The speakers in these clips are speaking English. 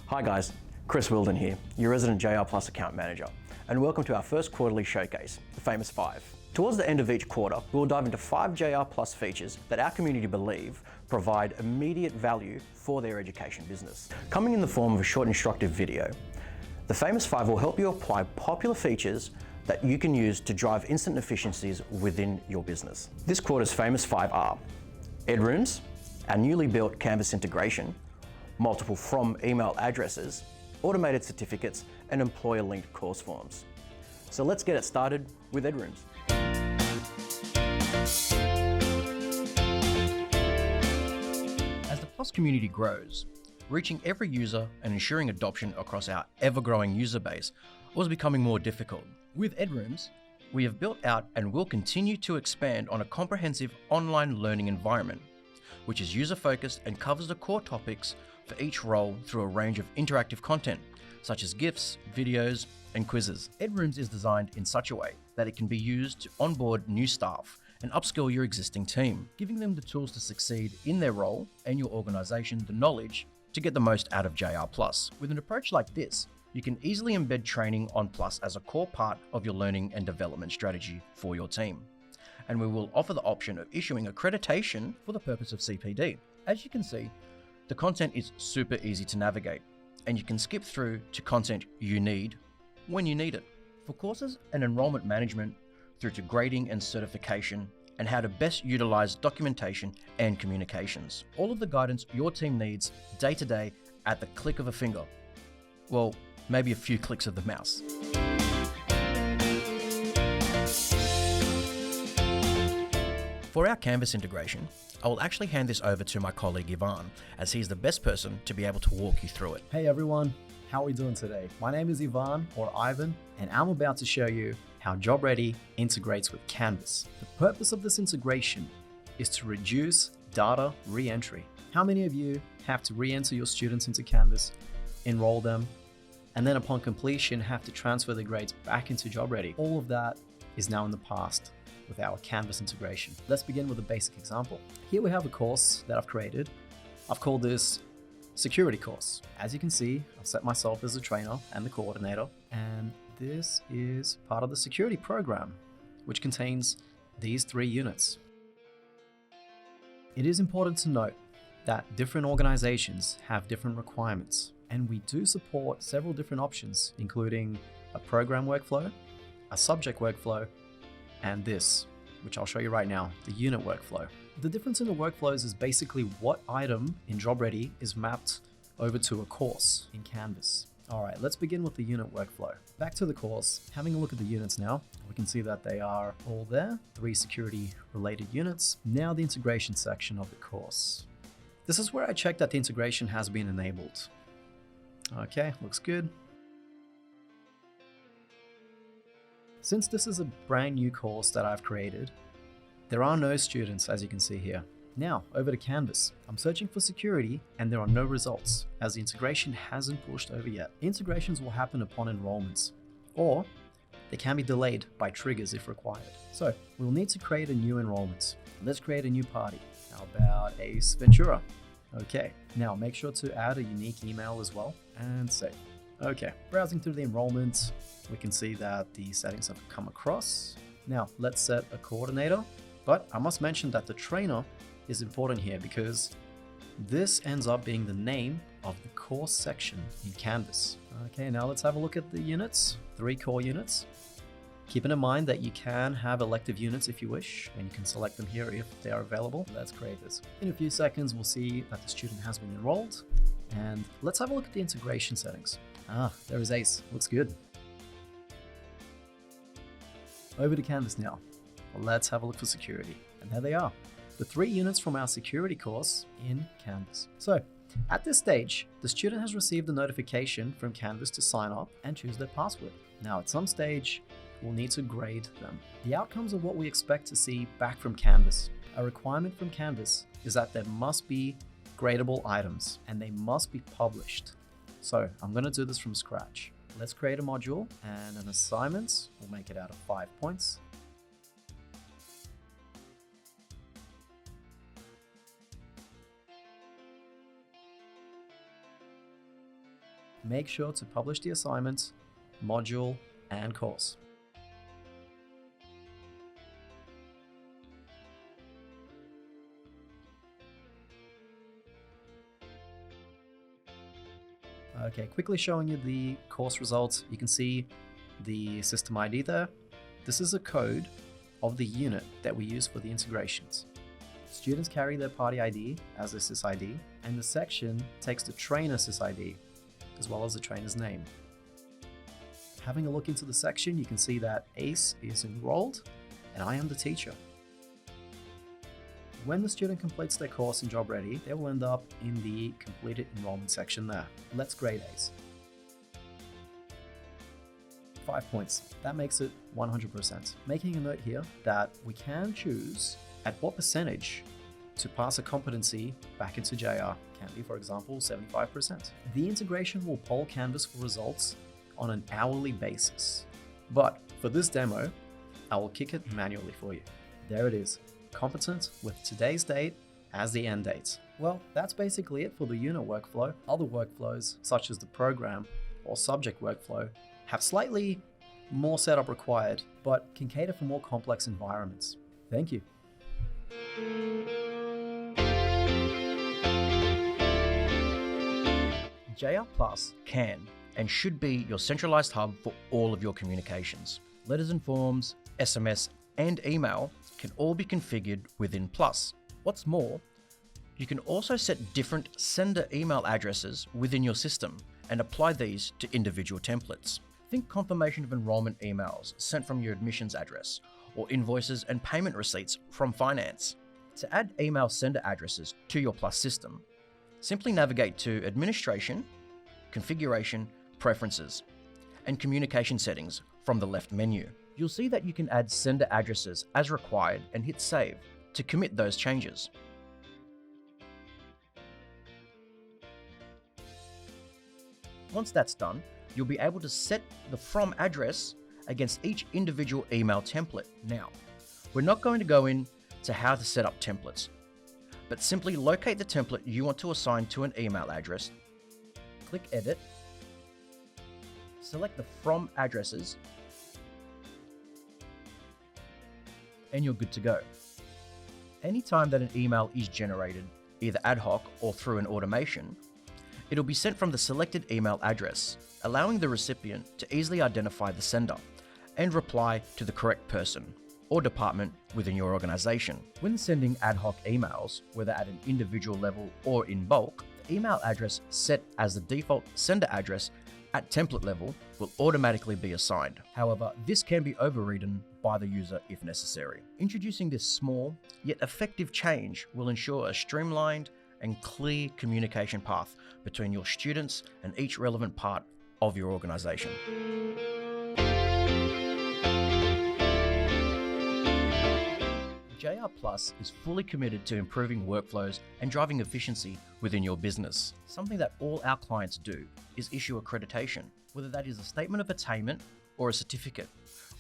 Hi guys, Chris Wilden here, your resident JR Plus account manager, and welcome to our first quarterly showcase, the famous 5. Towards the end of each quarter, we'll dive into 5 JR Plus features that our community believe provide immediate value for their education business. Coming in the form of a short instructive video, the famous 5 will help you apply popular features that you can use to drive instant efficiencies within your business. This quarter's famous 5 are EdRooms, our newly built Canvas integration, multiple from email addresses, automated certificates, and employer-linked course forms. So let's get it started with EdRooms. As the Plus community grows, reaching every user and ensuring adoption across our ever-growing user base was becoming more difficult. With EdRooms, we have built out and will continue to expand on a comprehensive online learning environment, which is user-focused and covers the core topics for each role through a range of interactive content, such as GIFs, videos, and quizzes. EdRooms is designed in such a way that it can be used to onboard new staff and upskill your existing team, giving them the tools to succeed in their role and your organization the knowledge to get the most out of JR Plus. With an approach like this, you can easily embed training on Plus as a core part of your learning and development strategy for your team. And we will offer the option of issuing accreditation for the purpose of CPD. As you can see, the content is super easy to navigate, and you can skip through to content you need when you need it. For courses and enrollment management, through to grading and certification, and how to best utilize documentation and communications. All of the guidance your team needs day to day at the click of a finger. Well, maybe a few clicks of the mouse. For our Canvas integration, I will actually hand this over to my colleague Ivan, as he's the best person to be able to walk you through it. Hey everyone, how are we doing today? My name is Ivan, or Ivan, and I'm about to show you how JobReady integrates with Canvas. The purpose of this integration is to reduce data re-entry. How many of you have to re-enter your students into Canvas, enroll them, and then upon completion have to transfer the grades back into JobReady? All of that is now in the past with our Canvas integration. Let's begin with a basic example. Here we have a course that I've created. I've called this security course. As you can see, I've set myself as the trainer and the coordinator, and this is part of the security program, which contains these 3 units. It is important to note that different organizations have different requirements, and we do support several different options, including a program workflow, a subject workflow, and this, which I'll show you right now, the unit workflow. The difference in the workflows is basically what item in JobReady is mapped over to a course in Canvas. All right, let's begin with the unit workflow. Back to the course, having a look at the units now, we can see that they are all there, 3 security related units. Now the integration section of the course. This is where I check that the integration has been enabled. Okay, looks good. Since this is a brand new course that I've created, there are no students, as you can see here. Now, over to Canvas. I'm searching for security and there are no results, as the integration hasn't pushed over yet. Integrations will happen upon enrollments, or they can be delayed by triggers if required. So, we'll need to create a new enrollment. Let's create a new party. How about Ace Ventura? Okay, now make sure to add a unique email as well, and save. Okay, browsing through the enrollment, we can see that the settings have come across. Now let's set a coordinator, but I must mention that the trainer is important here because this ends up being the name of the course section in Canvas. Okay, now let's have a look at the units, 3 core units. Keeping in mind that you can have elective units if you wish, and you can select them here if they are available. Let's create this. In a few seconds, we'll see that the student has been enrolled, and let's have a look at the integration settings. There is Ace, looks good. Over to Canvas now. Let's have a look for security. And there they are, the 3 units from our security course in Canvas. So at this stage, the student has received a notification from Canvas to sign up and choose their password. Now at some stage, we'll need to grade them. The outcomes are what we expect to see back from Canvas. A requirement from Canvas is that there must be gradable items and they must be published. So I'm going to do this from scratch. Let's create a module and an assignment. We'll make it out of 5 points. Make sure to publish the assignment, module, and course. Okay, quickly showing you the course results. You can see the system ID there. This is a code of the unit that we use for the integrations. Students carry their party ID as a SysID, and the section takes the trainer SysID, as well as the trainer's name. Having a look into the section, you can see that ACE is enrolled, and I am the teacher. When the student completes their course in Job Ready, they will end up in the completed enrollment section there. Let's grade ACE. 5 points. That makes it 100%. Making a note here that we can choose at what percentage to pass a competency back into JR. Can be, for example, 75%. The integration will poll Canvas for results on an hourly basis. But for this demo, I will kick it manually for you. There it is. Competent with today's date as the end date. Well, that's basically it for the unit workflow. Other workflows, such as the program or subject workflow, have slightly more setup required, but can cater for more complex environments. Thank you. JR Plus can and should be your centralized hub for all of your communications. Letters and forms, SMS, and email can all be configured within Plus. What's more, you can also set different sender email addresses within your system and apply these to individual templates. Think confirmation of enrollment emails sent from your admissions address, or invoices and payment receipts from finance. To add email sender addresses to your Plus system, simply navigate to Administration, Configuration, Preferences, and Communication Settings from the left menu. You'll see that you can add sender addresses as required and hit Save to commit those changes. Once that's done, you'll be able to set the From address against each individual email template. Now, we're not going to go into how to set up templates, but simply locate the template you want to assign to an email address, click Edit, select the From addresses, and you're good to go. Anytime that an email is generated, either ad hoc or through an automation, it'll be sent from the selected email address, allowing the recipient to easily identify the sender and reply to the correct person or department within your organization. When sending ad hoc emails, whether at an individual level or in bulk, the email address set as the default sender address at template level will automatically be assigned. However, this can be overridden by the user if necessary. Introducing this small yet effective change will ensure a streamlined and clear communication path between your students and each relevant part of your organization. JR Plus is fully committed to improving workflows and driving efficiency within your business. Something that all our clients do is issue accreditation, whether that is a statement of attainment or a certificate.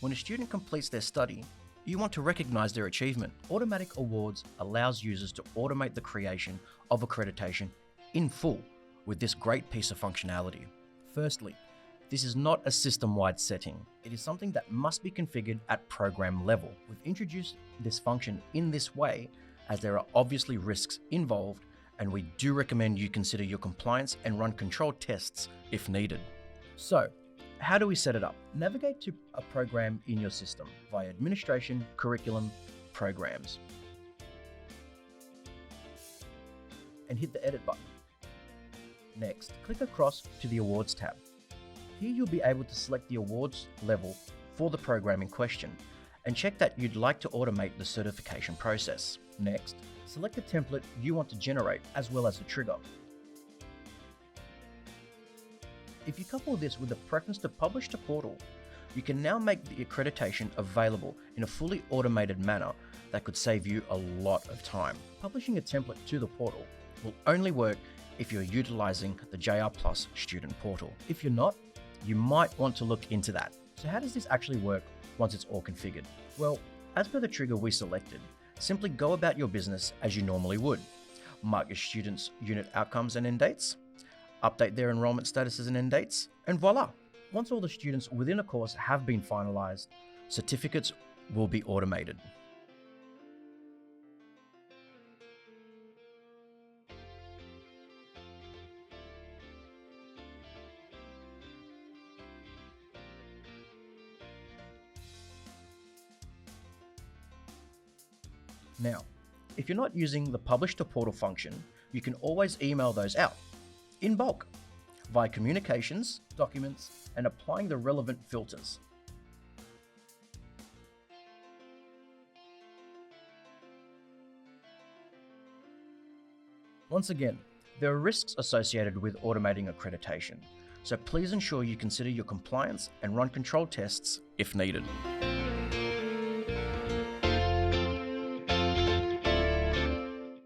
When a student completes their study, you want to recognize their achievement. Automatic Awards allows users to automate the creation of accreditation in full with this great piece of functionality. Firstly, this is not a system-wide setting. It is something that must be configured at program level. We've introduced this function in this way as there are obviously risks involved, and we do recommend you consider your compliance and run control tests if needed. So, how do we set it up? Navigate to a program in your system via Administration, Curriculum, Programs, and hit the Edit button. Next, click across to the Awards tab. Here you'll be able to select the awards level for the program in question and check that you'd like to automate the certification process. Next, select the template you want to generate as well as the trigger. If you couple this with a preference to publish to portal, you can now make the accreditation available in a fully automated manner that could save you a lot of time. Publishing a template to the portal will only work if you're utilizing the JR Plus student portal. If you're not, you might want to look into that. So how does this actually work once it's all configured? Well, as per the trigger we selected, simply go about your business as you normally would. Mark your students' unit outcomes and end dates, update their enrollment statuses and end dates, and voila! Once all the students within a course have been finalized, certificates will be automated. Now, if you're not using the Publish to Portal function, you can always email those out, in bulk, via communications, documents, and applying the relevant filters. Once again, there are risks associated with automating accreditation, so please ensure you consider your compliance and run control tests if needed.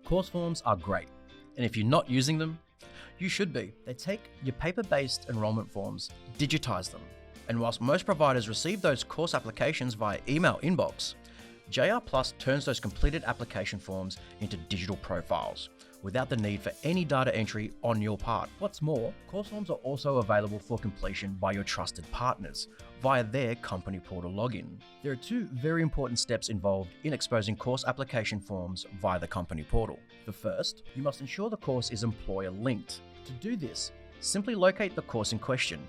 Course forms are great, and if you're not using them, you should be. They take your paper-based enrollment forms, digitize them, and whilst most providers receive those course applications via email inbox, JR Plus turns those completed application forms into digital profiles without the need for any data entry on your part. What's more, course forms are also available for completion by your trusted partners via their company portal login. There are two very important steps involved in exposing course application forms via the company portal. The first, you must ensure the course is employer linked. To do this, simply locate the course in question.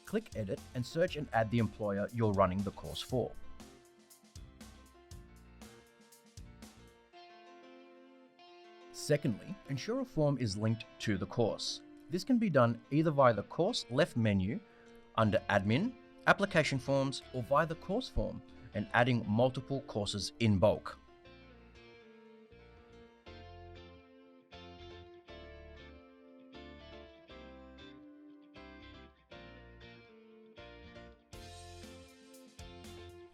Click Edit and search and add the employer you're running the course for. Secondly, ensure a form is linked to the course. This can be done either via the course left menu under Admin, Application Forms, or via the course form and adding multiple courses in bulk.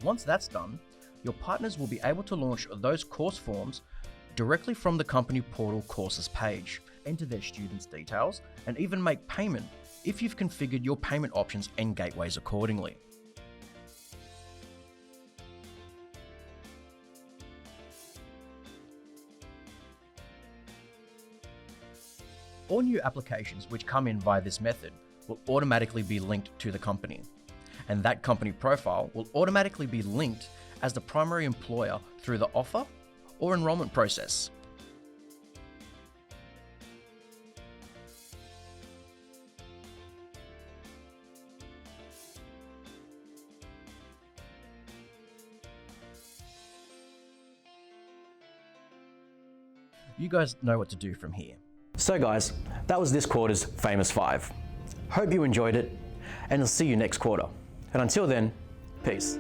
Once that's done, your partners will be able to launch those course forms directly from the company portal courses page, enter their students' details, and even make payment if you've configured your payment options and gateways accordingly. All new applications which come in via this method will automatically be linked to the company, and that company profile will automatically be linked as the primary employer through the offer or enrollment process. You guys know what to do from here. So guys, that was this quarter's Famous 5. Hope you enjoyed it, and I'll see you next quarter. And until then, peace.